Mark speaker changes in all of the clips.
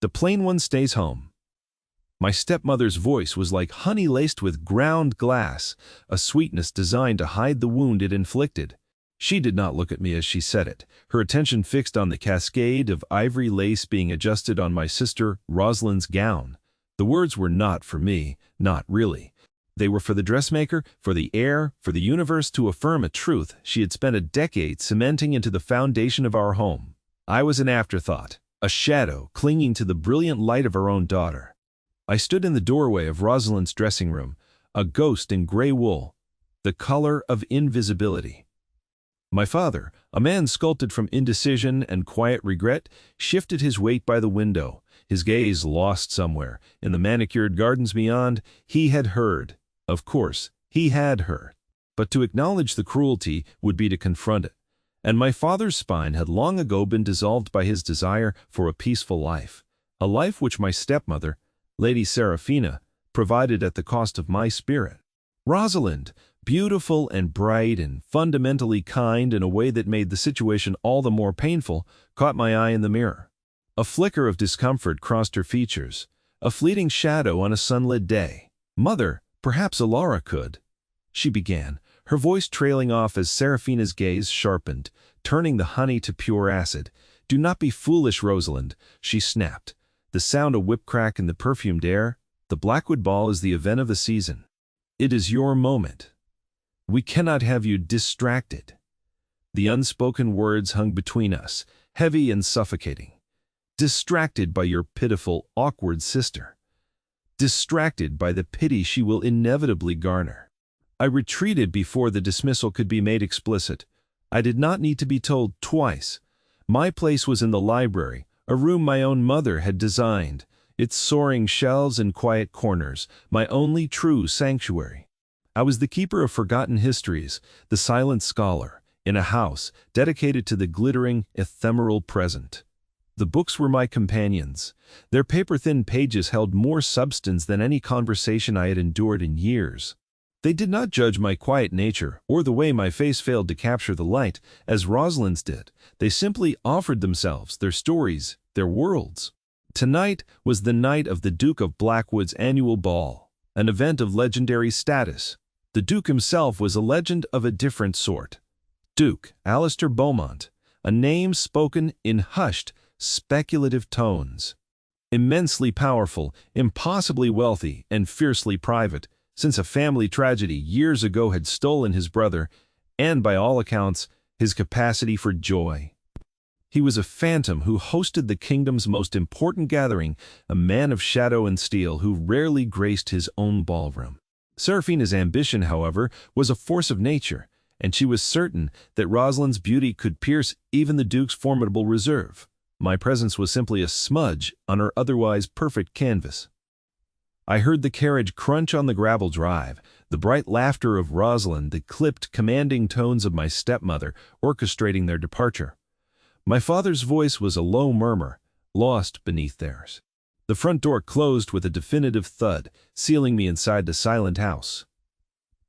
Speaker 1: The plain one stays home." My stepmother's voice was like honey laced with ground glass, a sweetness designed to hide the wound it inflicted. She did not look at me as she said it, her attention fixed on the cascade of ivory lace being adjusted on my sister Rosalind's gown. The words were not for me, not really. They were for the dressmaker, for the air, for the universe to affirm a truth she had spent a decade cementing into the foundation of our home. I was an afterthought, a shadow clinging to the brilliant light of our own daughter. I stood in the doorway of Rosalind's dressing room, a ghost in gray wool, the color of invisibility. My father, a man sculpted from indecision and quiet regret, shifted his weight by the window, his gaze lost somewhere. In the manicured gardens beyond, he had heard. Of course, he had heard. But to acknowledge the cruelty would be to confront it. And my father's spine had long ago been dissolved by his desire for a peaceful life, a life which my stepmother, Lady Seraphina, provided at the cost of my spirit. Rosalind, beautiful and bright and fundamentally kind in a way that made the situation all the more painful, caught my eye in the mirror. A flicker of discomfort crossed her features, a fleeting shadow on a sunlit day. "Mother, perhaps Alara could," she began, her voice trailing off as Seraphina's gaze sharpened, turning the honey to pure acid. "Do not be foolish, Rosalind," she snapped, the sound a whip crack in the perfumed air. "The Blackwood Ball is the event of the season. It is your moment. We cannot have you distracted." The unspoken words hung between us, heavy and suffocating. "Distracted by your pitiful, awkward sister. Distracted by the pity she will inevitably garner." I retreated before the dismissal could be made explicit. I did not need to be told twice. My place was in the library, a room my own mother had designed, its soaring shelves and quiet corners, my only true sanctuary. I was the keeper of forgotten histories, the silent scholar, in a house dedicated to the glittering, ephemeral present. The books were my companions. Their paper-thin pages held more substance than any conversation I had endured in years. They did not judge my quiet nature or the way my face failed to capture the light, as Rosalind's did. They simply offered themselves, their stories, their worlds. Tonight was the night of the Duke of Blackwood's annual ball, an event of legendary status. The Duke himself was a legend of a different sort. Duke Alistair Beaumont, a name spoken in hushed, speculative tones. Immensely powerful, impossibly wealthy, and fiercely private, since a family tragedy years ago had stolen his brother, and by all accounts, his capacity for joy. He was a phantom who hosted the kingdom's most important gathering, a man of shadow and steel who rarely graced his own ballroom. Seraphina's ambition, however, was a force of nature, and she was certain that Rosalind's beauty could pierce even the Duke's formidable reserve. My presence was simply a smudge on her otherwise perfect canvas. I heard the carriage crunch on the gravel drive, the bright laughter of Rosalind, the clipped, commanding tones of my stepmother orchestrating their departure. My father's voice was a low murmur, lost beneath theirs. The front door closed with a definitive thud, sealing me inside the silent house.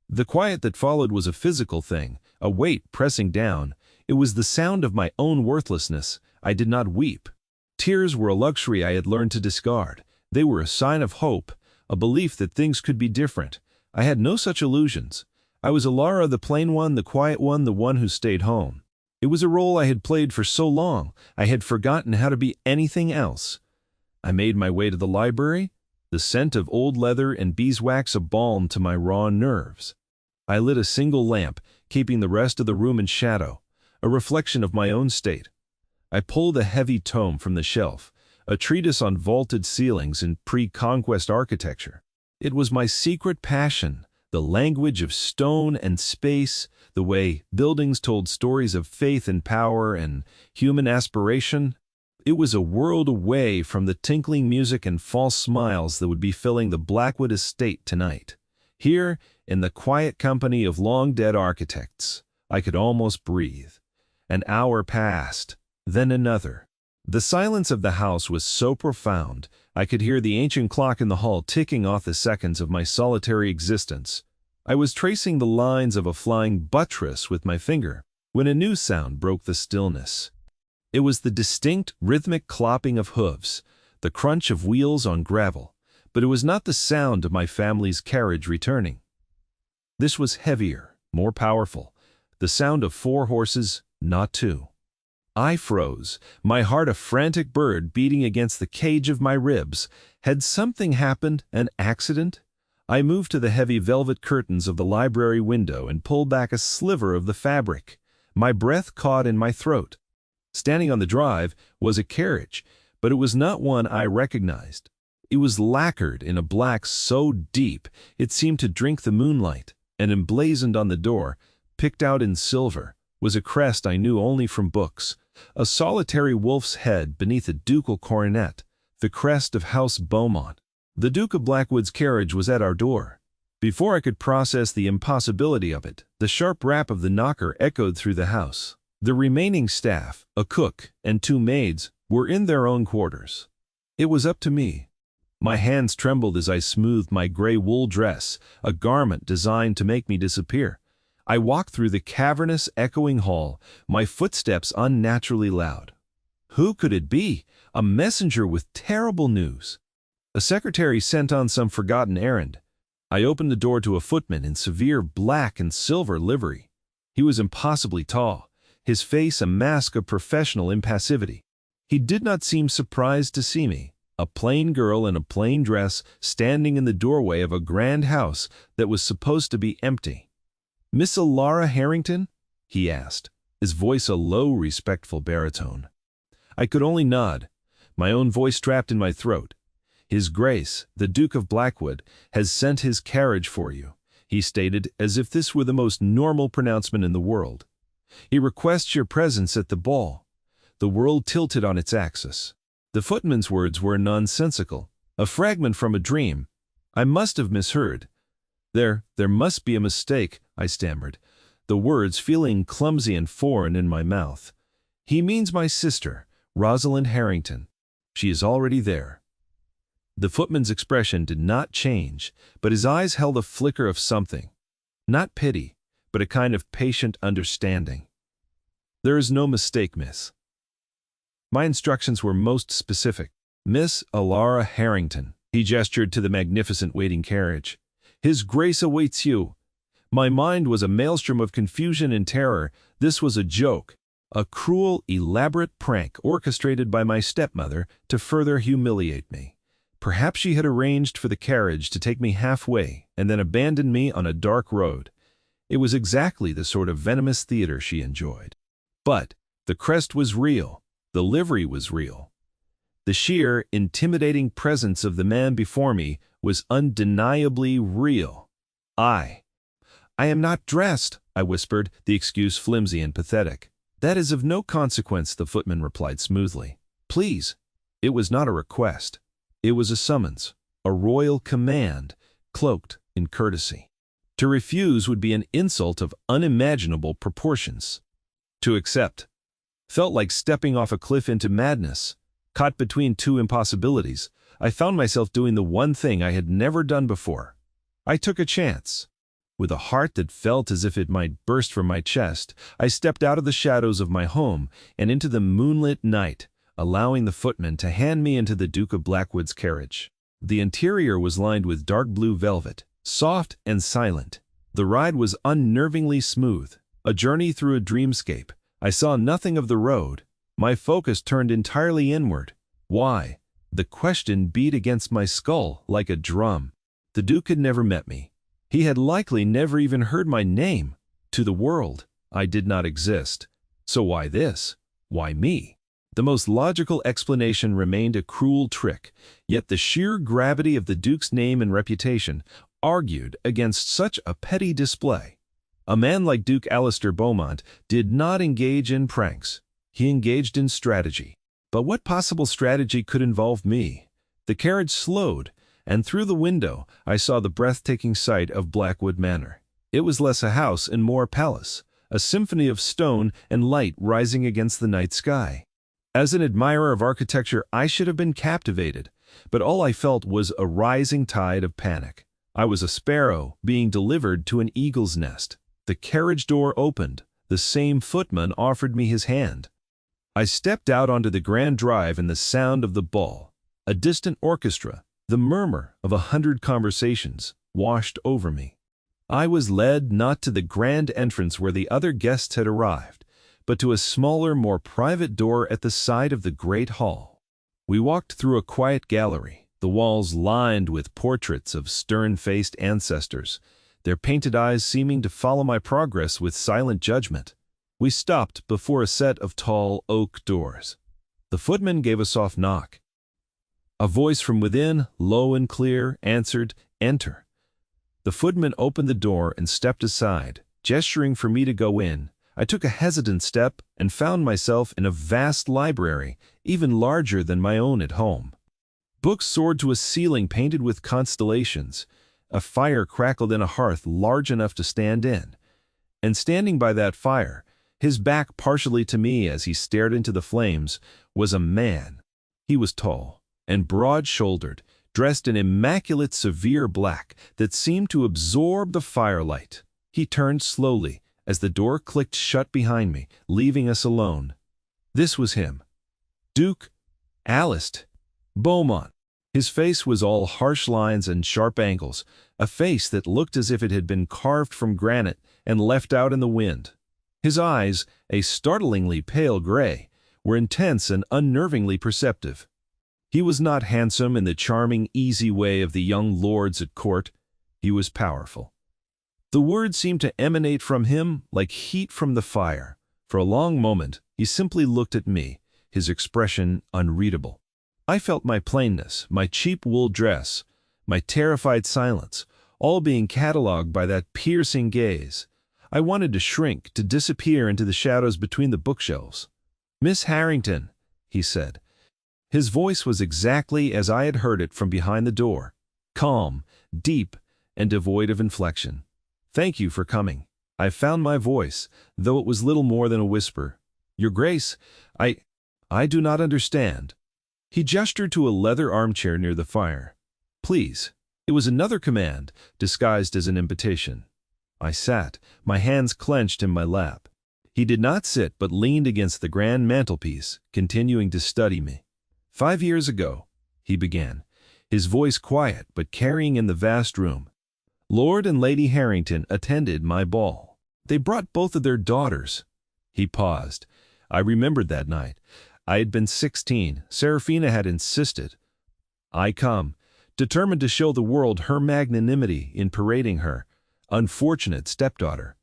Speaker 1: The quiet that followed was a physical thing, a weight pressing down. It was the sound of my own worthlessness. I did not weep. Tears were a luxury I had learned to discard. They were a sign of hope, a belief that things could be different. I had no such illusions. I was Alara, the plain one, the quiet one, the one who stayed home. It was a role I had played for so long, I had forgotten how to be anything else. I made my way to the library, the scent of old leather and beeswax a balm to my raw nerves. I lit a single lamp, keeping the rest of the room in shadow, a reflection of my own state. I pulled a heavy tome from the shelf, a treatise on vaulted ceilings and pre-conquest architecture. It was my secret passion, the language of stone and space, the way buildings told stories of faith and power and human aspiration. It was a world away from the tinkling music and false smiles that would be filling the Blackwood estate tonight. Here, in the quiet company of long-dead architects, I could almost breathe. An hour passed, then another. The silence of the house was so profound, I could hear the ancient clock in the hall ticking off the seconds of my solitary existence. I was tracing the lines of a flying buttress with my finger, when a new sound broke the stillness. It was the distinct, rhythmic clopping of hooves, the crunch of wheels on gravel, but it was not the sound of my family's carriage returning. This was heavier, more powerful, the sound of 4 horses, not 2. I froze, my heart a frantic bird beating against the cage of my ribs. Had something happened, an accident? I moved to the heavy velvet curtains of the library window and pulled back a sliver of the fabric. My breath caught in my throat. Standing on the drive was a carriage, but it was not one I recognized. It was lacquered in a black so deep it seemed to drink the moonlight, and emblazoned on the door, picked out in silver, was a crest I knew only from books, a solitary wolf's head beneath a ducal coronet, the crest of House Beaumont. The Duke of Blackwood's carriage was at our door. Before I could process the impossibility of it, the sharp rap of the knocker echoed through the house. The remaining staff, a cook and 2 maids, were in their own quarters. It was up to me. My hands trembled as I smoothed my gray wool dress, a garment designed to make me disappear. I walked through the cavernous, echoing hall, my footsteps unnaturally loud. Who could it be? A messenger with terrible news. A secretary sent on some forgotten errand. I opened the door to a footman in severe black and silver livery. He was impossibly tall, his face a mask of professional impassivity. He did not seem surprised to see me, a plain girl in a plain dress standing in the doorway of a grand house that was supposed to be empty. "Miss Alara Harrington?" he asked, his voice a low, respectful baritone. I could only nod, my own voice trapped in my throat. "His Grace, the Duke of Blackwood, has sent his carriage for you," he stated as if this were the most normal pronouncement in the world. "He requests your presence at the ball." The world tilted on its axis. The footman's words were nonsensical, a fragment from a dream. I must have misheard. There must be a mistake," I stammered, the words feeling clumsy and foreign in my mouth. "He means my sister, Rosalind Harrington. She is already there." The footman's expression did not change, but his eyes held a flicker of something. Not pity, but a kind of patient understanding. "There is no mistake, miss." My instructions were most specific. "Miss Alara Harrington." He gestured to the magnificent waiting carriage. "His Grace awaits you." My mind was a maelstrom of confusion and terror. This was a joke, a cruel, elaborate prank orchestrated by my stepmother to further humiliate me. Perhaps she had arranged for the carriage to take me halfway and then abandon me on a dark road. It was exactly the sort of venomous theater she enjoyed. But the crest was real. The livery was real. The sheer, intimidating presence of the man before me was undeniably real. "I am not dressed," I whispered, the excuse flimsy and pathetic. "That is of no consequence," the footman replied smoothly. "Please." It was not a request. It was a summons, a royal command, cloaked in courtesy. To refuse would be an insult of unimaginable proportions. To accept felt like stepping off a cliff into madness. Caught between 2 impossibilities, I found myself doing the one thing I had never done before. I took a chance. With a heart that felt as if it might burst from my chest, I stepped out of the shadows of my home and into the moonlit night, allowing the footman to hand me into the Duke of Blackwood's carriage. The interior was lined with dark blue velvet, soft and silent. The ride was unnervingly smooth, a journey through a dreamscape. I saw nothing of the road. My focus turned entirely inward. Why? The question beat against my skull like a drum. The Duke had never met me. He had likely never even heard my name. To the world, I did not exist. So why this? Why me? The most logical explanation remained a cruel trick, yet the sheer gravity of the Duke's name and reputation argued against such a petty display. A man like Duke Alistair Beaumont did not engage in pranks. He engaged in strategy. But what possible strategy could involve me? The carriage slowed, and through the window I saw the breathtaking sight of Blackwood Manor. It was less a house and more a palace, a symphony of stone and light rising against the night sky. As an admirer of architecture, I should have been captivated, but all I felt was a rising tide of panic. I was a sparrow being delivered to an eagle's nest. The carriage door opened. The same footman offered me his hand. I stepped out onto the grand drive and the sound of the ball, A distant orchestra, the murmur of 100 conversations, washed over me. I was led not to the grand entrance where the other guests had arrived, but to a smaller, more private door at the side of the great hall. We walked through a quiet gallery, the walls lined with portraits of stern-faced ancestors, their painted eyes seeming to follow my progress with silent judgment. We stopped before a set of tall oak doors. The footman gave a soft knock. A voice from within, low and clear, answered, "Enter." The footman opened the door and stepped aside, gesturing for me to go in. I took a hesitant step and found myself in a vast library, even larger than my own at home. Books soared to a ceiling painted with constellations. A fire crackled in a hearth large enough to stand in. And standing by that fire, his back partially to me as he stared into the flames, was a man. He was tall and broad-shouldered, dressed in immaculate severe black that seemed to absorb the firelight. He turned slowly as the door clicked shut behind me, leaving us alone. This was him. Duke Alist Beaumont. His face was all harsh lines and sharp angles, a face that looked as if it had been carved from granite and left out in the wind. His eyes, a startlingly pale gray, were intense and unnervingly perceptive. He was not handsome in the charming, easy way of the young lords at court. He was powerful. The words seemed to emanate from him like heat from the fire. For a long moment, he simply looked at me, his expression unreadable. I felt my plainness, my cheap wool dress, my terrified silence, all being catalogued by that piercing gaze. I wanted to shrink, to disappear into the shadows between the bookshelves. "Miss Harrington," he said. His voice was exactly as I had heard it from behind the door, calm, deep, and devoid of inflection. "Thank you for coming." I found my voice, though it was little more than a whisper. "Your Grace, I do not understand." He gestured to a leather armchair near the fire. "Please." It was another command, disguised as an invitation. I sat, my hands clenched in my lap. He did not sit but leaned against the grand mantelpiece, continuing to study me. "5 years ago," he began, his voice quiet but carrying in the vast room, "Lord and Lady Harrington attended my ball. They brought both of their daughters." He paused. I remembered that night. I had been 16. Seraphina had insisted. I come, determined to show the world her magnanimity in parading her unfortunate stepdaughter.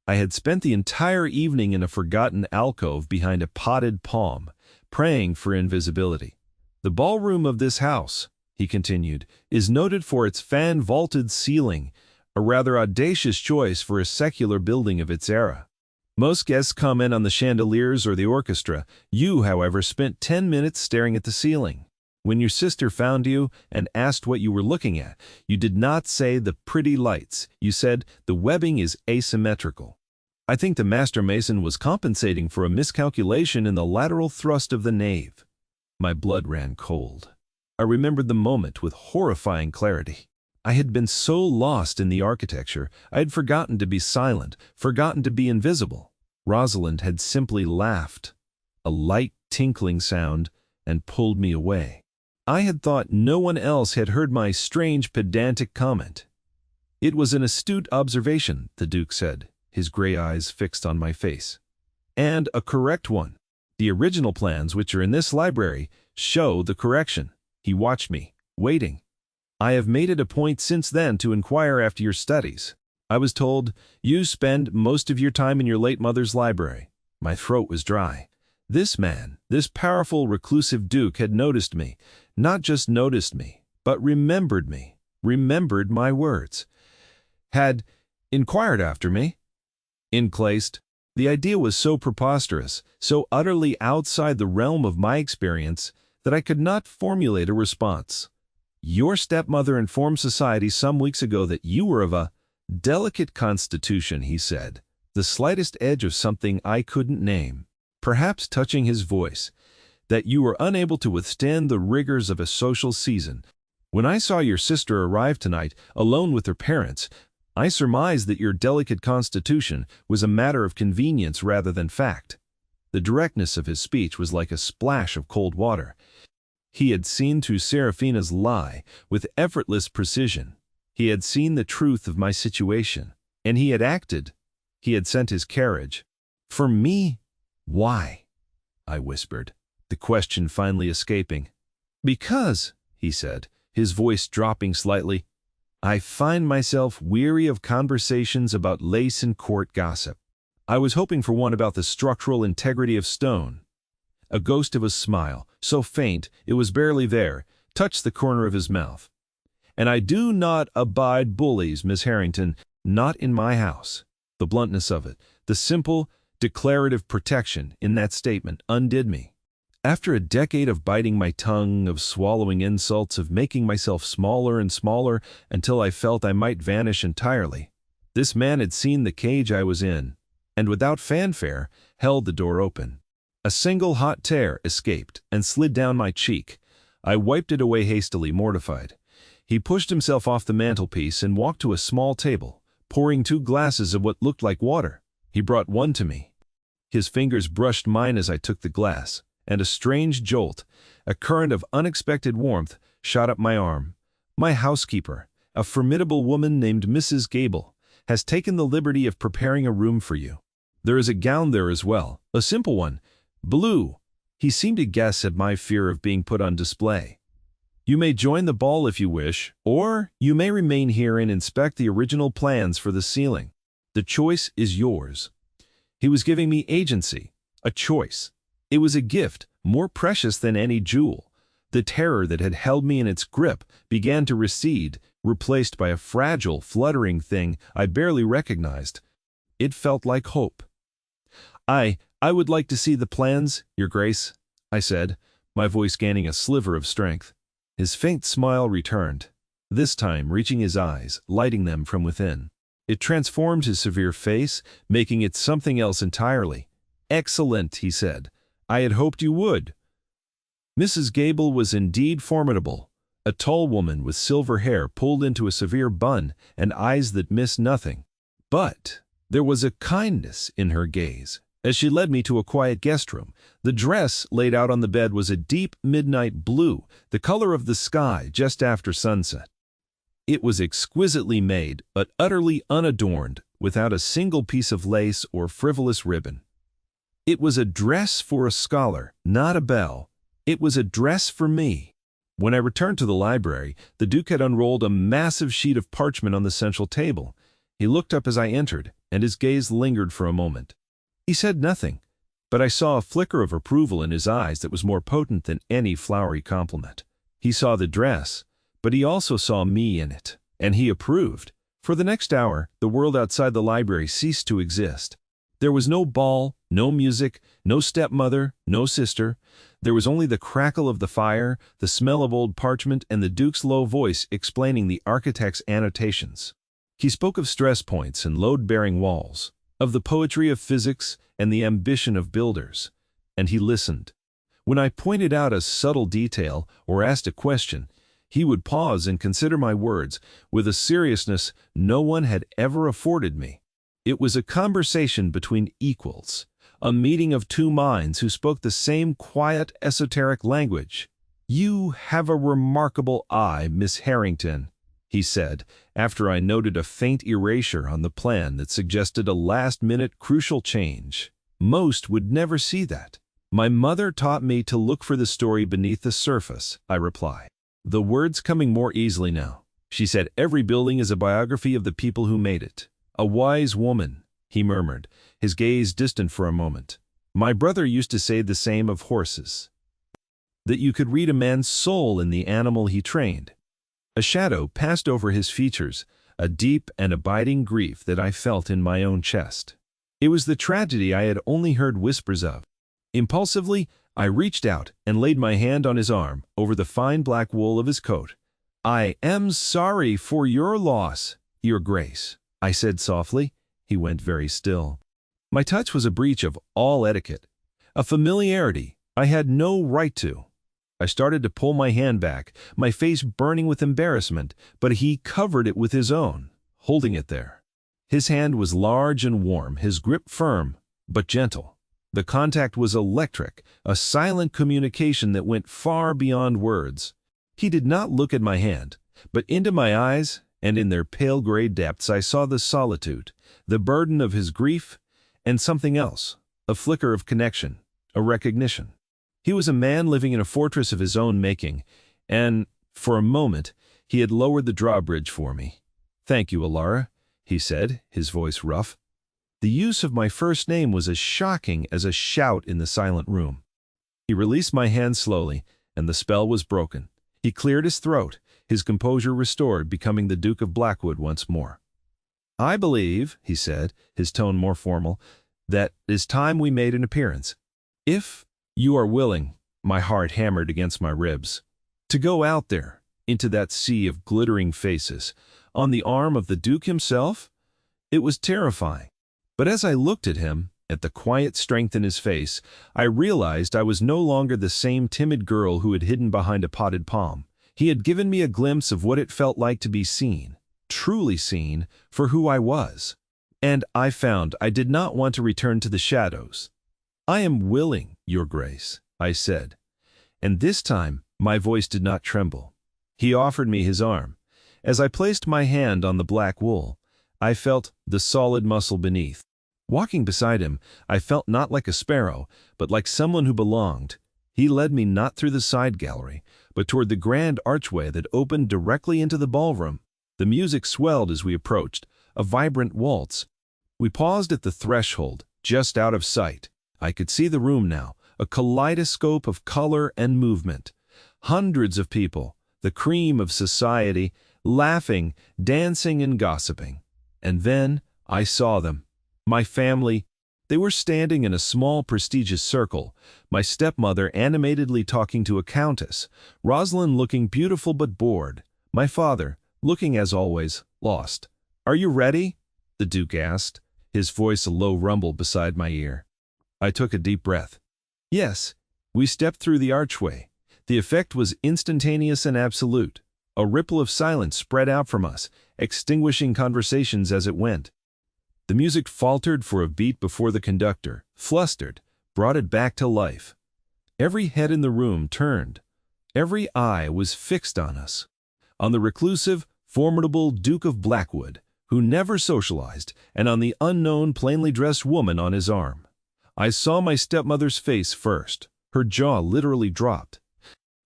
Speaker 1: I had spent the entire evening in a forgotten alcove behind a potted palm, praying for invisibility. "The ballroom of this house," he continued, "is noted for its fan-vaulted ceiling, a rather audacious choice for a secular building of its era. Most guests comment on the chandeliers or the orchestra. You, however, spent 10 minutes staring at the ceiling. When your sister found you and asked what you were looking at, you did not say the pretty lights. You said the webbing is asymmetrical. I think the master mason was compensating for a miscalculation in the lateral thrust of the nave." My blood ran cold. I remembered the moment with horrifying clarity. I had been so lost in the architecture, I had forgotten to be silent, forgotten to be invisible. Rosalind had simply laughed, a light tinkling sound, and pulled me away. I had thought no one else had heard my strange pedantic comment. "It was an astute observation," the Duke said, his gray eyes fixed on my face. "And a correct one. The original plans, which are in this library, show the correction." He watched me, waiting. "I have made it a point since then to inquire after your studies. I was told you spend most of your time in your late mother's library." My throat was dry. This man, this powerful, reclusive Duke had noticed me. Not just noticed me, but remembered me, remembered my words. Had inquired after me? Inclaced. The idea was so preposterous, so utterly outside the realm of my experience, that I could not formulate a response. "Your stepmother informed society some weeks ago that you were of a delicate constitution," he said, the slightest edge of something I couldn't name, perhaps touching his voice, "that you were unable to withstand the rigors of a social season. When I saw your sister arrive tonight, alone with her parents, I surmised that your delicate constitution was a matter of convenience rather than fact." The directness of his speech was like a splash of cold water. He had seen through Seraphina's lie with effortless precision. He had seen the truth of my situation, and he had acted. He had sent his carriage. For me? Why? I whispered, the question finally escaping. Because, he said, his voice dropping slightly, I find myself weary of conversations about lace and court gossip. I was hoping for one about the structural integrity of stone. A ghost of a smile, so faint it was barely there, touched the corner of his mouth. And I do not abide bullies, Miss Harrington, not in my house. The bluntness of it, the simple, declarative protection in that statement undid me. After a decade of biting my tongue, of swallowing insults, of making myself smaller and smaller until I felt I might vanish entirely, this man had seen the cage I was in, and without fanfare held the door open. A single hot tear escaped and slid down my cheek. I wiped it away hastily, mortified. He pushed himself off the mantelpiece and walked to a small table, pouring 2 glasses of what looked like water. He brought one to me. His fingers brushed mine as I took the glass, and a strange jolt, a current of unexpected warmth, shot up my arm. My housekeeper, a formidable woman named Mrs. Gable, has taken the liberty of preparing a room for you. There is a gown there as well, a simple one, blue. He seemed to guess at my fear of being put on display. You may join the ball if you wish, or you may remain here and inspect the original plans for the ceiling. The choice is yours. He was giving me agency, a choice. It was a gift more precious than any jewel. The terror that had held me in its grip began to recede, replaced by a fragile, fluttering thing I barely recognized. It felt like hope. I would like to see the plans, Your Grace, I said, my voice gaining a sliver of strength. His faint smile returned, this time reaching his eyes, lighting them from within. It transformed his severe face, making it something else entirely. Excellent, he said. I had hoped you would. Mrs. Gable was indeed formidable, a tall woman with silver hair pulled into a severe bun and eyes that missed nothing. But there was a kindness in her gaze. As she led me to a quiet guest room, the dress laid out on the bed was a deep midnight blue, the color of the sky just after sunset. It was exquisitely made, but utterly unadorned, without a single piece of lace or frivolous ribbon. It was a dress for a scholar, not a belle. It was a dress for me. When I returned to the library, the Duke had unrolled a massive sheet of parchment on the central table. He looked up as I entered, and his gaze lingered for a moment. He said nothing, but I saw a flicker of approval in his eyes that was more potent than any flowery compliment. He saw the dress, but he also saw me in it, and he approved. For the next hour, the world outside the library ceased to exist. There was no ball, no music, no stepmother, no sister. There was only the crackle of the fire, the smell of old parchment, and the Duke's low voice explaining the architect's annotations. He spoke of stress points and load-bearing walls, of the poetry of physics and the ambition of builders, and he listened. When I pointed out a subtle detail or asked a question, he would pause and consider my words with a seriousness no one had ever afforded me. It was a conversation between equals, a meeting of 2 minds who spoke the same quiet, esoteric language. You have a remarkable eye, Miss Harrington, he said, after I noted a faint erasure on the plan that suggested a last-minute crucial change. Most would never see that. My mother taught me to look for the story beneath the surface, I replied. The words coming more easily now. She said every building is a biography of the people who made it. A wise woman, he murmured, his gaze distant for a moment. My brother used to say the same of horses, that you could read a man's soul in the animal he trained. A shadow passed over his features, a deep and abiding grief that I felt in my own chest. It was the tragedy I had only heard whispers of. Impulsively, I reached out and laid my hand on his arm over the fine black wool of his coat. I am sorry for your loss, Your Grace, I said softly. He went very still. My touch was a breach of all etiquette, a familiarity I had no right to. I started to pull my hand back, my face burning with embarrassment, but he covered it with his own, holding it there. His hand was large and warm, his grip firm, but gentle. The contact was electric, a silent communication that went far beyond words. He did not look at my hand, but into my eyes, and in their pale gray depths I saw the solitude, the burden of his grief, and something else, a flicker of connection, a recognition. He was a man living in a fortress of his own making, and, for a moment, he had lowered the drawbridge for me. "Thank you, Alara," he said, his voice rough. The use of my first name was as shocking as a shout in the silent room. He released my hand slowly, and the spell was broken. He cleared his throat, his composure restored, becoming the Duke of Blackwood once more. "I believe," he said, his tone more formal, "that it is time we made an appearance. If you are willing," my heart hammered against my ribs, "to go out there, into that sea of glittering faces, on the arm of the Duke himself?" It was terrifying. But as I looked at him, at the quiet strength in his face, I realized I was no longer the same timid girl who had hidden behind a potted palm. He had given me a glimpse of what it felt like to be seen, truly seen, for who I was. And I found I did not want to return to the shadows. "I am willing, Your Grace," I said. And this time, my voice did not tremble. He offered me his arm. As I placed my hand on the black wool, I felt the solid muscle beneath. Walking beside him, I felt not like a sparrow, but like someone who belonged. He led me not through the side gallery, but toward the grand archway that opened directly into the ballroom. The music swelled as we approached, a vibrant waltz. We paused at the threshold, just out of sight. I could see the room now, a kaleidoscope of color and movement. Hundreds of people, the cream of society, laughing, dancing, and gossiping. And then I saw them. My family. They were standing in a small, prestigious circle, my stepmother animatedly talking to a countess, Rosalind looking beautiful but bored, my father, looking as always, lost. "Are you ready?" the Duke asked, his voice a low rumble beside my ear. I took a deep breath. Yes, we stepped through the archway. The effect was instantaneous and absolute. A ripple of silence spread out from us, extinguishing conversations as it went. The music faltered for a beat before the conductor, flustered, brought it back to life. Every head in the room turned. Every eye was fixed on us. On the reclusive, formidable Duke of Blackwood, who never socialized, and on the unknown, plainly dressed woman on his arm. I saw my stepmother's face first. Her jaw literally dropped.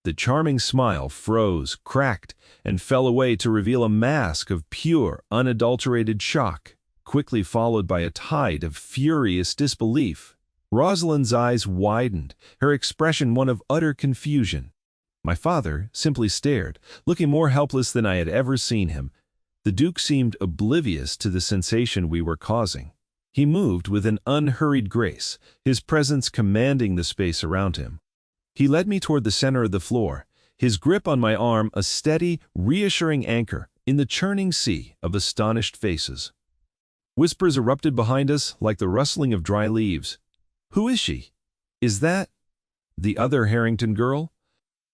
Speaker 1: The charming smile froze, cracked, and fell away to reveal a mask of pure, unadulterated shock, quickly followed by a tide of furious disbelief. Rosalind's eyes widened, her expression one of utter confusion. My father simply stared, looking more helpless than I had ever seen him. The Duke seemed oblivious to the sensation we were causing. He moved with an unhurried grace, his presence commanding the space around him. He led me toward the center of the floor, his grip on my arm a steady, reassuring anchor in the churning sea of astonished faces. Whispers erupted behind us like the rustling of dry leaves. "Who is she? Is that the other Harrington girl?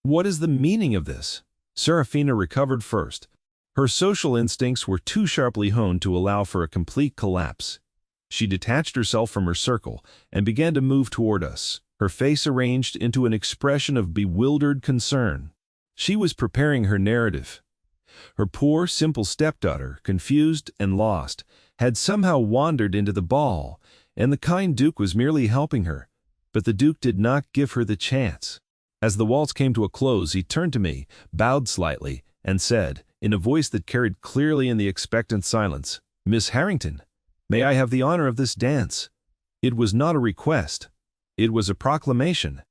Speaker 1: What is the meaning of this?" Serafina recovered first. Her social instincts were too sharply honed to allow for a complete collapse. She detached herself from her circle and began to move toward us, her face arranged into an expression of bewildered concern. She was preparing her narrative. Her poor, simple stepdaughter, confused and lost, had somehow wandered into the ball, and the kind Duke was merely helping her. But the Duke did not give her the chance. As the waltz came to a close, he turned to me, bowed slightly, and said, in a voice that carried clearly in the expectant silence, "Miss Harrington, may I have the honor of this dance?" It was not a request. It was a proclamation,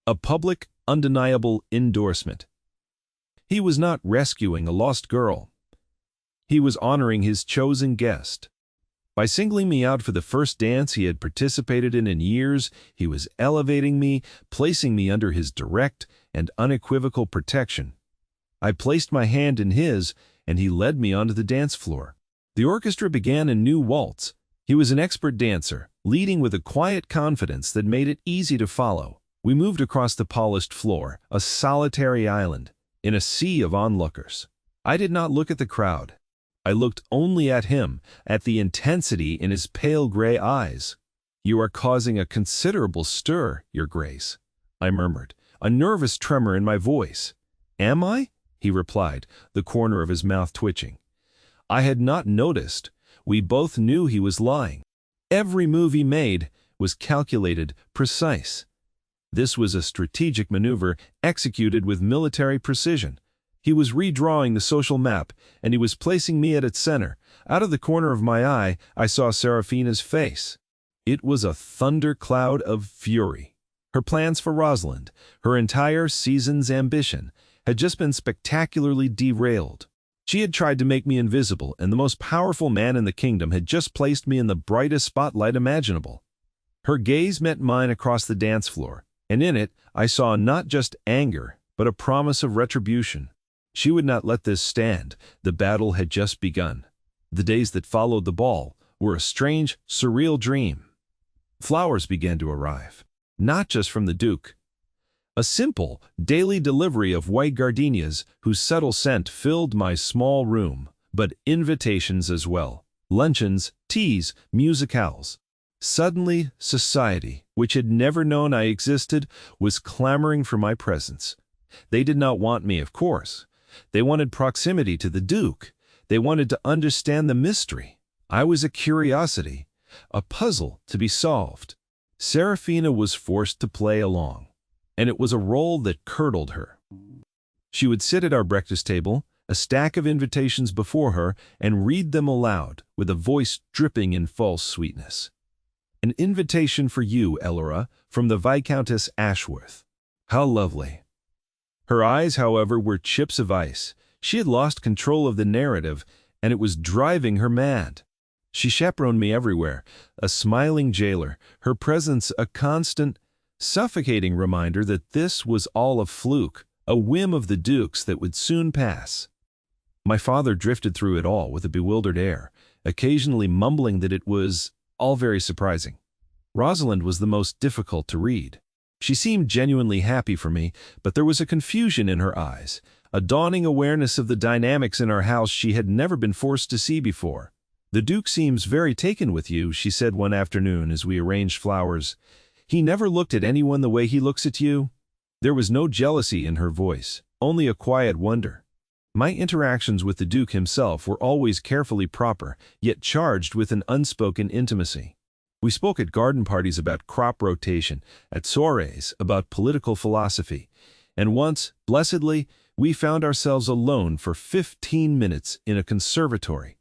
Speaker 1: a public, undeniable endorsement. He was not rescuing a lost girl. He was honoring his chosen guest. By singling me out for the first dance he had participated in years, he was elevating me, placing me under his direct and unequivocal protection. I placed my hand in his, and he led me onto the dance floor. The orchestra began a new waltz. He was an expert dancer, leading with a quiet confidence that made it easy to follow. We moved across the polished floor, a solitary island, in a sea of onlookers. I did not look at the crowd. I looked only at him, at the intensity in his pale gray eyes. "You are causing a considerable stir, Your Grace," I murmured, a nervous tremor in my voice. "Am I?" he replied, the corner of his mouth twitching. I had not noticed. We both knew he was lying. Every move he made was calculated, precise. This was a strategic maneuver executed with military precision. He was redrawing the social map, and he was placing me at its center. Out of the corner of my eye, I saw Serafina's face. It was a thundercloud of fury. Her plans for Rosalind, her entire season's ambition, had just been spectacularly derailed. She had tried to make me invisible, and the most powerful man in the kingdom had just placed me in the brightest spotlight imaginable. Her gaze met mine across the dance floor, and in it I saw not just anger, but a promise of retribution. She would not let this stand. The battle had just begun. The days that followed the ball were a strange, surreal dream. Flowers began to arrive, not just from the Duke. A simple, daily delivery of white gardenias whose subtle scent filled my small room, but invitations as well. Luncheons, teas, musicales. Suddenly, society, which had never known I existed, was clamoring for my presence. They did not want me, of course. They wanted proximity to the Duke. They wanted to understand the mystery. I was a curiosity, a puzzle to be solved. Serafina was forced to play along, and it was a role that curdled her. She would sit at our breakfast table, a stack of invitations before her, and read them aloud, with a voice dripping in false sweetness. "An invitation for you, Elora, from the Viscountess Ashworth." How lovely! Her eyes, however, were chips of ice. She had lost control of the narrative, and it was driving her mad. She chaperoned me everywhere, a smiling jailer, her presence a constant, suffocating reminder that this was all a fluke, a whim of the Duke's that would soon pass. My father drifted through it all with a bewildered air, occasionally mumbling that it was all very surprising. Rosalind was the most difficult to read. She seemed genuinely happy for me, but there was a confusion in her eyes, a dawning awareness of the dynamics in our house she had never been forced to see before. "The Duke seems very taken with you," she said one afternoon as we arranged flowers. "He never looked at anyone the way he looks at you." There was no jealousy in her voice, only a quiet wonder. My interactions with the Duke himself were always carefully proper, yet charged with an unspoken intimacy. We spoke at garden parties about crop rotation, at soirees about political philosophy, and once, blessedly, we found ourselves alone for 15 minutes in a conservatory,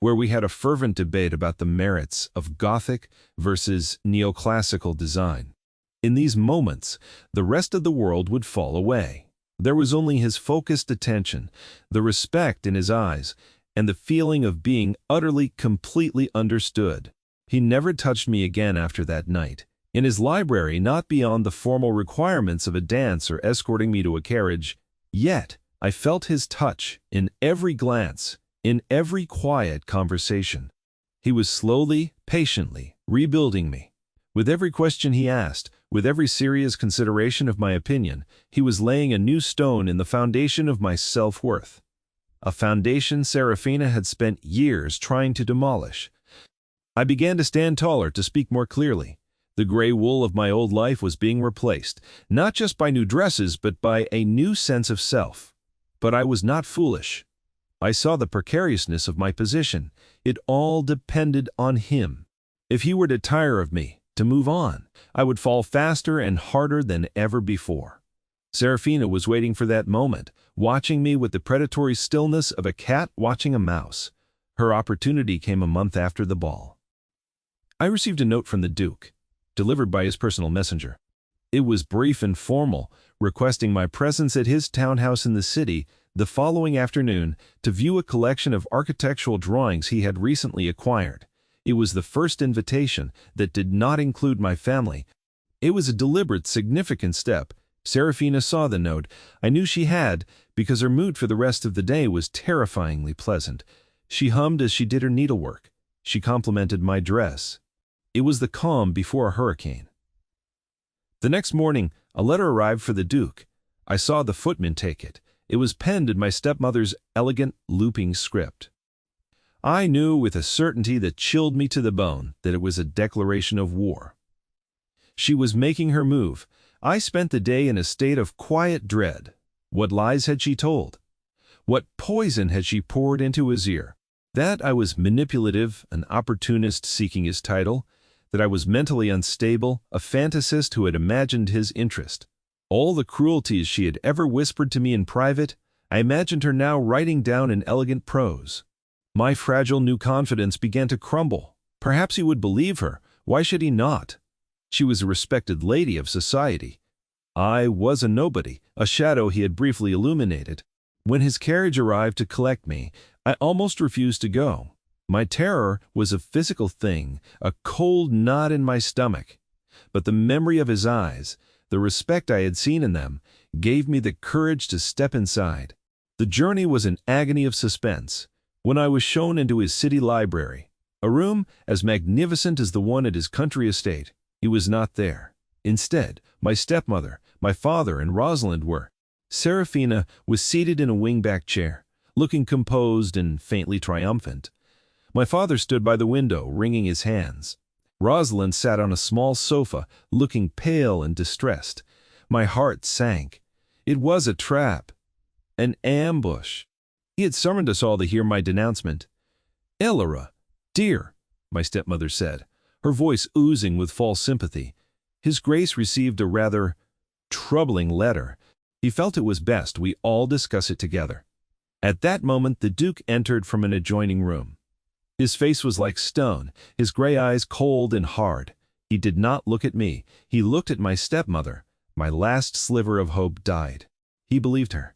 Speaker 1: where we had a fervent debate about the merits of Gothic versus neoclassical design. In these moments, the rest of the world would fall away. There was only his focused attention, the respect in his eyes, and the feeling of being utterly, completely understood. He never touched me again after that night. In his library, not beyond the formal requirements of a dance or escorting me to a carriage, yet I felt his touch in every glance, in every quiet conversation. He was slowly, patiently rebuilding me. With every question he asked, with every serious consideration of my opinion, he was laying a new stone in the foundation of my self-worth. A foundation Serafina had spent years trying to demolish. I began to stand taller, to speak more clearly. The gray wool of my old life was being replaced, not just by new dresses, but by a new sense of self. But I was not foolish. I saw the precariousness of my position. It all depended on him. If he were to tire of me, to move on, I would fall faster and harder than ever before. Serafina was waiting for that moment, watching me with the predatory stillness of a cat watching a mouse. Her opportunity came a month after the ball. I received a note from the Duke, delivered by his personal messenger. It was brief and formal, requesting my presence at his townhouse in the city the following afternoon to view a collection of architectural drawings he had recently acquired. It was the first invitation that did not include my family. It was a deliberate, significant step. Serafina saw the note. I knew she had, because her mood for the rest of the day was terrifyingly pleasant. She hummed as she did her needlework. She complimented my dress. It was the calm before a hurricane. The next morning, a letter arrived for the Duke. I saw the footman take it. It was penned in my stepmother's elegant, looping script. I knew with a certainty that chilled me to the bone that it was a declaration of war. She was making her move. I spent the day in a state of quiet dread. What lies had she told? What poison had she poured into his ear? That I was manipulative, an opportunist seeking his title, that I was mentally unstable, a fantasist who had imagined his interest. All the cruelties she had ever whispered to me in private, I imagined her now writing down in elegant prose. My fragile new confidence began to crumble. Perhaps he would believe her. Why should he not? She was a respected lady of society. I was a nobody, a shadow he had briefly illuminated. When his carriage arrived to collect me, I almost refused to go. My terror was a physical thing, a cold knot in my stomach. But the memory of his eyes, the respect I had seen in them, gave me the courage to step inside. The journey was an agony of suspense. When I was shown into his city library, a room as magnificent as the one at his country estate, he was not there. Instead, my stepmother, my father, and Rosalind were. Serafina was seated in a wing-back chair, looking composed and faintly triumphant. My father stood by the window, wringing his hands. Rosalind sat on a small sofa, looking pale and distressed. My heart sank. It was a trap, an ambush. He had summoned us all to hear my denouncement. "Elora, dear," my stepmother said, her voice oozing with false sympathy. His Grace received a rather troubling letter. He felt it was best we all discuss it together. At that moment the Duke entered from an adjoining room. His face was like stone, his gray eyes cold and hard. He did not look at me. He looked at my stepmother. My last sliver of hope died. He believed her.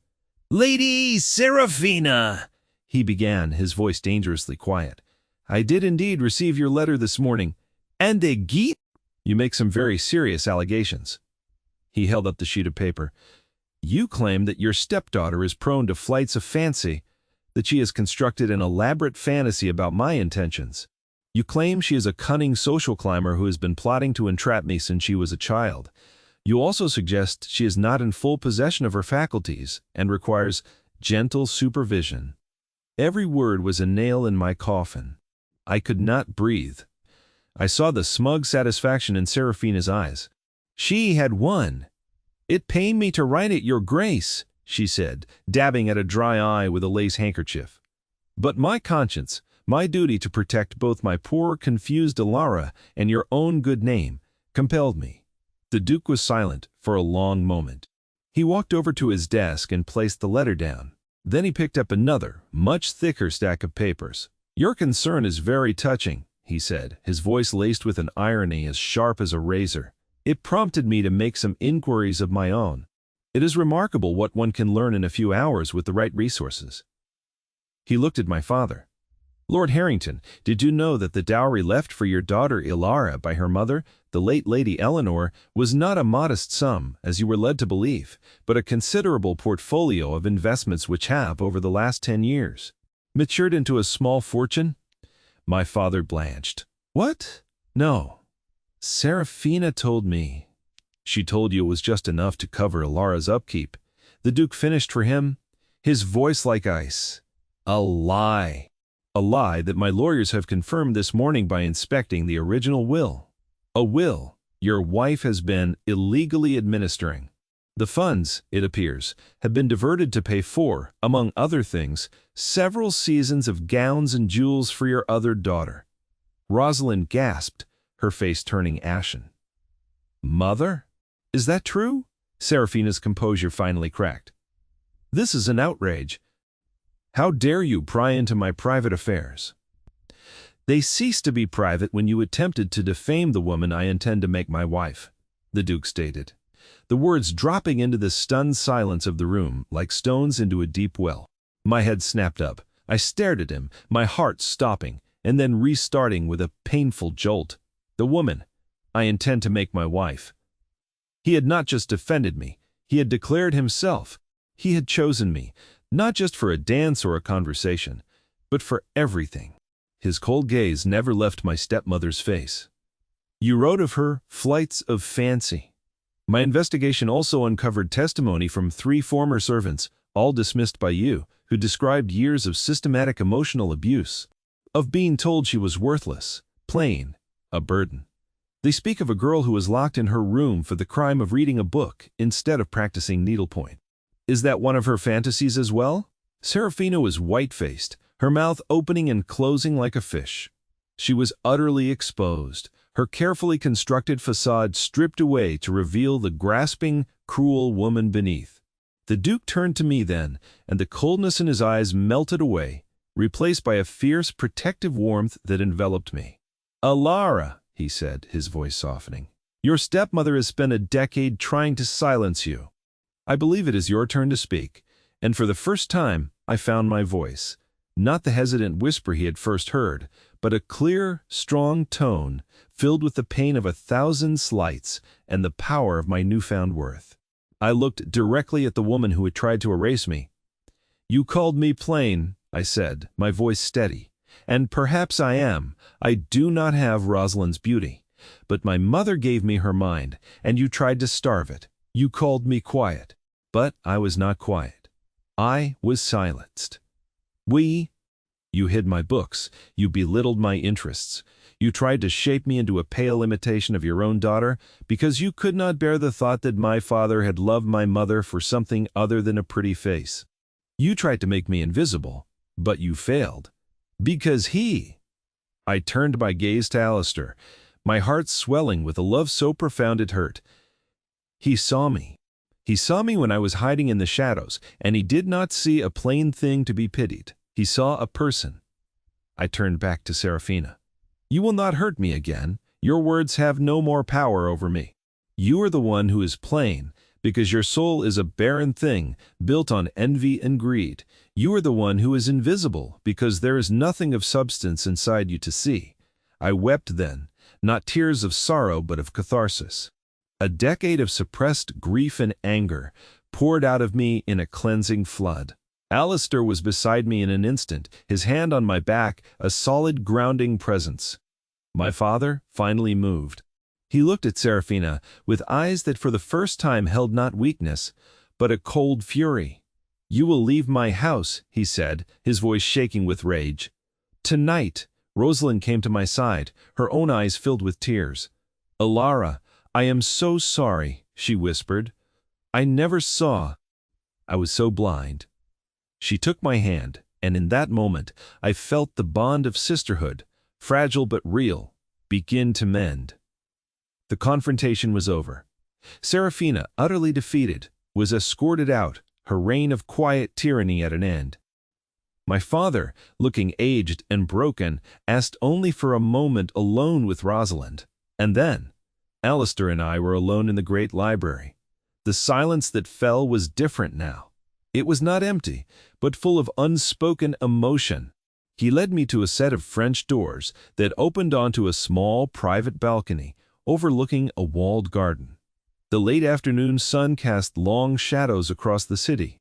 Speaker 1: "Lady Serafina," he began, his voice dangerously quiet. "I did indeed receive your letter this morning. And the geet? You make some very serious allegations." He held up the sheet of paper. "You claim that your stepdaughter is prone to flights of fancy, that she has constructed an elaborate fantasy about my intentions. You claim she is a cunning social climber who has been plotting to entrap me since she was a child. You also suggest she is not in full possession of her faculties and requires gentle supervision." Every word was a nail in my coffin. I could not breathe. I saw the smug satisfaction in Serafina's eyes. She had won. "It pained me to write it, Your Grace," she said, dabbing at a dry eye with a lace handkerchief. "But my conscience, my duty to protect both my poor, confused Alara and your own good name, compelled me." The Duke was silent for a long moment. He walked over to his desk and placed the letter down. Then he picked up another, much thicker stack of papers. "Your concern is very touching," he said, his voice laced with an irony as sharp as a razor. "It prompted me to make some inquiries of my own. It is remarkable what one can learn in a few hours with the right resources." He looked at my father. "Lord Harrington, did you know that the dowry left for your daughter Ilara by her mother, the late Lady Eleanor, was not a modest sum, as you were led to believe, but a considerable portfolio of investments which have, over the last 10 years, matured into a small fortune?" My father blanched. "What? No. Serafina told me." "She told you it was just enough to cover Ilara's upkeep." The Duke finished for him, his voice like ice. "A lie. A lie that my lawyers have confirmed this morning by inspecting the original will. A will your wife has been illegally administering. The funds, it appears, have been diverted to pay for, among other things, several seasons of gowns and jewels for your other daughter." Rosalind gasped, her face turning ashen. "Mother? Is that true?" Serafina's composure finally cracked. "This is an outrage. How dare you pry into my private affairs?" "They ceased to be private when you attempted to defame the woman I intend to make my wife," the Duke stated, the words dropping into the stunned silence of the room like stones into a deep well. My head snapped up. I stared at him, my heart stopping, and then restarting with a painful jolt. The woman I intend to make my wife. He had not just defended me, he had declared himself. He had chosen me, not just for a dance or a conversation, but for everything. His cold gaze never left my stepmother's face. "You wrote of her flights of fancy. My investigation also uncovered testimony from 3 former servants, all dismissed by you, who described years of systematic emotional abuse. of being told she was worthless, plain, a burden. They speak of a girl who was locked in her room for the crime of reading a book instead of practicing needlepoint. Is that one of her fantasies as well? Serafina was white-faced, her mouth opening and closing like a fish. She was utterly exposed, her carefully constructed facade stripped away to reveal the grasping, cruel woman beneath. The Duke turned to me then, and the coldness in his eyes melted away, replaced by a fierce, protective warmth that enveloped me. "Alara," he said, his voice softening, "your stepmother has spent a decade trying to silence you. I believe it is your turn to speak." And for the first time, I found my voice. Not the hesitant whisper he had first heard, but a clear, strong tone, filled with the pain of 1,000 slights and the power of my newfound worth. I looked directly at the woman who had tried to erase me. "You called me plain," I said, my voice steady. "And perhaps I am. I do not have Rosalind's beauty. But my mother gave me her mind, and you tried to starve it. You called me quiet. But I was not quiet. I was silenced. You hid my books. You belittled my interests. You tried to shape me into a pale imitation of your own daughter because you could not bear the thought that my father had loved my mother for something other than a pretty face. You tried to make me invisible, but you failed. Because I turned my gaze to Alistair, my heart swelling with a love so profound it hurt. He saw me. He saw me when I was hiding in the shadows, and he did not see a plain thing to be pitied. He saw a person. I turned back to Serafina. "You will not hurt me again. Your words have no more power over me. You are the one who is plain, because your soul is a barren thing, built on envy and greed. You are the one who is invisible, because there is nothing of substance inside you to see." I wept then, not tears of sorrow but of catharsis. A decade of suppressed grief and anger poured out of me in a cleansing flood. Alistair was beside me in an instant, his hand on my back, a solid grounding presence. My father finally moved. He looked at Serafina with eyes that for the first time held not weakness, but a cold fury. "You will leave my house," he said, his voice shaking with rage. "Tonight." Rosalind came to my side, her own eyes filled with tears. "Alara, I am so sorry," she whispered. "I never saw. I was so blind." She took my hand, and in that moment I felt the bond of sisterhood, fragile but real, begin to mend. The confrontation was over. Serafina, utterly defeated, was escorted out, her reign of quiet tyranny at an end. My father, looking aged and broken, asked only for a moment alone with Rosalind. And then, Alistair and I were alone in the great library. The silence that fell was different now. It was not empty, but full of unspoken emotion. He led me to a set of French doors that opened onto a small private balcony overlooking a walled garden. The late afternoon sun cast long shadows across the city.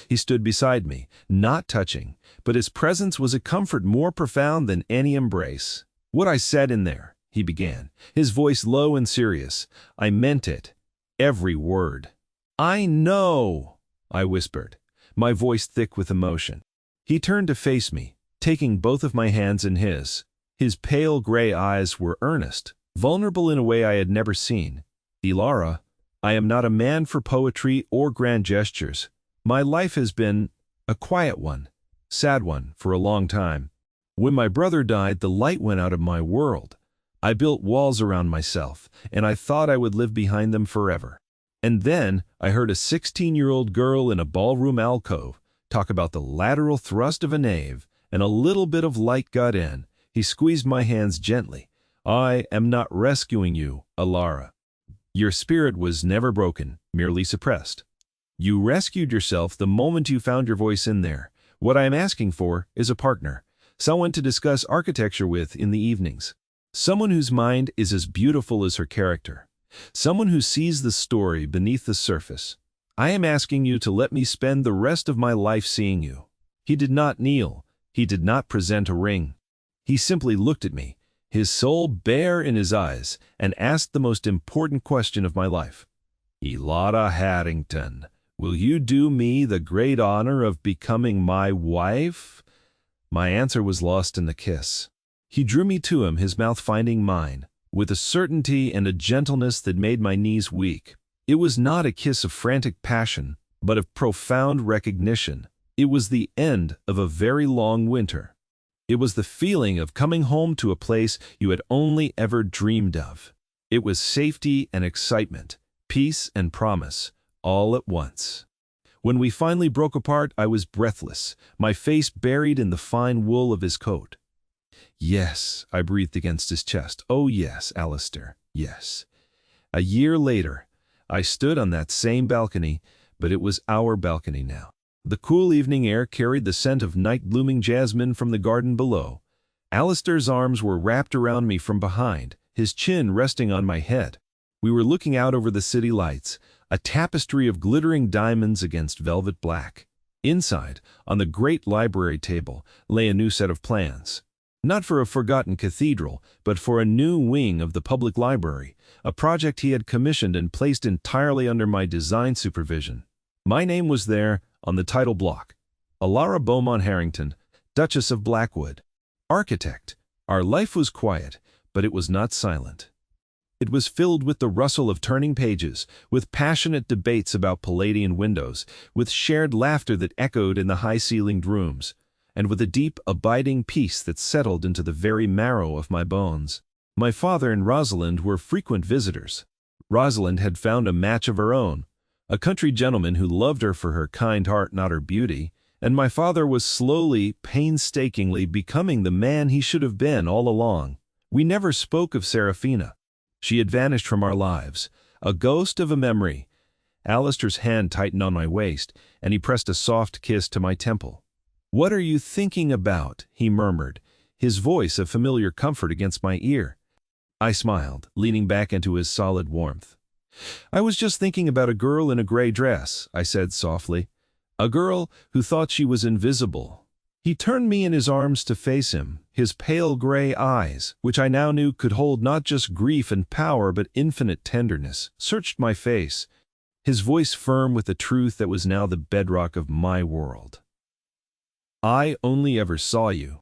Speaker 1: He stood beside me, not touching, but his presence was a comfort more profound than any embrace. "What I said in there," he began, his voice low and serious, "I meant it. Every word." "I know," I whispered, my voice thick with emotion. He turned to face me, taking both of my hands in his. His pale gray eyes were earnest, vulnerable in a way I had never seen. "Alara, I am not a man for poetry or grand gestures. My life has been a quiet one, sad one for a long time. When my brother died, the light went out of my world. I built walls around myself, and I thought I would live behind them forever. And then I heard a 16-year-old girl in a ballroom alcove talk about the lateral thrust of a nave, and a little bit of light got in." He squeezed my hands gently. "I am not rescuing you, Alara. Your spirit was never broken, merely suppressed. You rescued yourself the moment you found your voice in there. What I am asking for is a partner, someone to discuss architecture with in the evenings. Someone whose mind is as beautiful as her character. Someone who sees the story beneath the surface. I am asking you to let me spend the rest of my life seeing you." He did not kneel. He did not present a ring. He simply looked at me, his soul bare in his eyes, and asked the most important question of my life. "Alara Haddington, will you do me the great honor of becoming my wife?" My answer was lost in the kiss. He drew me to him, his mouth finding mine, with a certainty and a gentleness that made my knees weak. It was not a kiss of frantic passion, but of profound recognition. It was the end of a very long winter. It was the feeling of coming home to a place you had only ever dreamed of. It was safety and excitement, peace and promise, all at once. When we finally broke apart, I was breathless, my face buried in the fine wool of his coat. "Yes," I breathed against his chest. "Oh yes, Alistair, yes." A year later, I stood on that same balcony, but it was our balcony now. The cool evening air carried the scent of night-blooming jasmine from the garden below. Alistair's arms were wrapped around me from behind, his chin resting on my head. We were looking out over the city lights, a tapestry of glittering diamonds against velvet black. Inside, on the great library table, lay a new set of plans. Not for a forgotten cathedral, but for a new wing of the public library, a project he had commissioned and placed entirely under my design supervision. My name was there, on the title block. Alara Beaumont Harrington, Duchess of Blackwood. Architect. Our life was quiet, but it was not silent. It was filled with the rustle of turning pages, with passionate debates about Palladian windows, with shared laughter that echoed in the high-ceilinged rooms, and with a deep, abiding peace that settled into the very marrow of my bones. My father and Rosalind were frequent visitors. Rosalind had found a match of her own, a country gentleman who loved her for her kind heart, not her beauty, and my father was slowly, painstakingly becoming the man he should have been all along. We never spoke of Seraphina. She had vanished from our lives, a ghost of a memory. Alistair's hand tightened on my waist, and he pressed a soft kiss to my temple. "What are you thinking about?" he murmured, his voice a familiar comfort against my ear. I smiled, leaning back into his solid warmth. "I was just thinking about a girl in a gray dress," I said softly. "A girl who thought she was invisible." He turned me in his arms to face him. His pale gray eyes, which I now knew could hold not just grief and power but infinite tenderness, searched my face, his voice firm with the truth that was now the bedrock of my world. "I only ever saw you,"